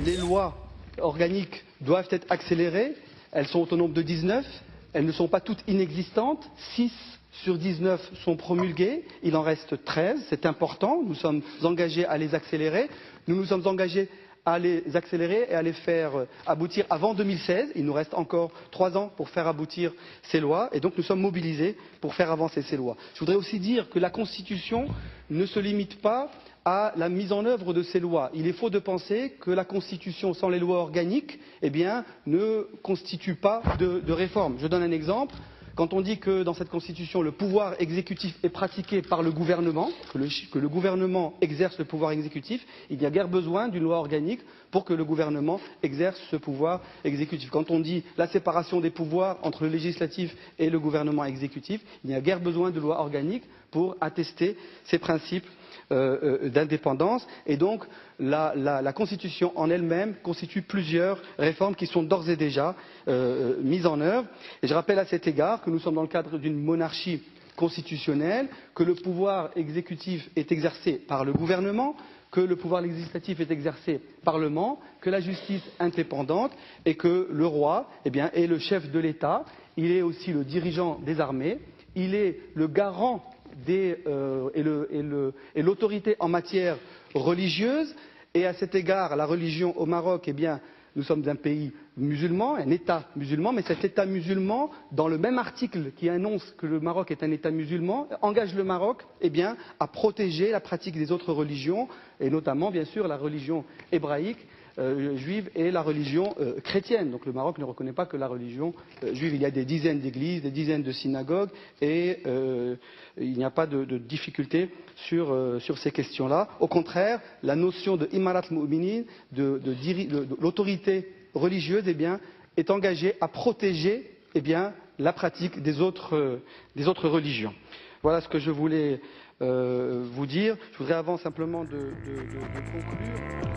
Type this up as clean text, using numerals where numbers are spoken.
Les lois organiques doivent être accélérées. Elles sont au nombre de 19. Elles ne sont pas toutes inexistantes. 6 sur 19 sont promulguées. Il en reste 13. C'est important. Nous sommes engagés à les accélérer. Nous nous sommes engagés à les accélérer et à les faire aboutir avant 2016. Il nous reste encore 3 ans pour faire aboutir ces lois et donc nous sommes mobilisés pour faire avancer ces lois. Je voudrais aussi dire que la Constitution ne se limite pas à la mise en œuvre de ces lois. Il est faux de penser que la Constitution sans les lois organiques ne constitue pas de réforme. Je donne un exemple. Quand on dit que dans cette Constitution, le pouvoir exécutif est pratiqué par le gouvernement, que le gouvernement exerce le pouvoir exécutif, il n'y a guère besoin d'une loi organique pour que le gouvernement exerce ce pouvoir exécutif. Quand on dit la séparation des pouvoirs entre le législatif et le gouvernement exécutif, il n'y a guère besoin de loi organique pour attester ces principes d'indépendance et donc la Constitution en elle-même constitue plusieurs réformes qui sont d'ores et déjà mises en œuvre. Et je rappelle à cet égard que nous sommes dans le cadre d'une monarchie constitutionnelle, que le pouvoir exécutif est exercé par le gouvernement, que le pouvoir législatif est exercé par le Parlement, que la justice est indépendante et que le roi est le chef de l'État, il est aussi le dirigeant des armées, il est le garant et l'autorité en matière religieuse. Et à cet égard, la religion au Maroc, nous sommes un pays musulman, un État musulman, mais cet État musulman, dans le même article qui annonce que le Maroc est un État musulman, engage le Maroc à protéger la pratique des autres religions, et notamment, bien sûr, la religion hébraïque, juive et la religion chrétienne. Donc le Maroc ne reconnaît pas que la religion juive. Il y a des dizaines d'églises, des dizaines de synagogues et il n'y a pas de difficulté sur ces questions-là. Au contraire, la notion de imarat mu'minin, de l'autorité religieuse, est engagée à protéger la pratique des autres religions. Voilà ce que je voulais vous dire. Je voudrais avant simplement de conclure.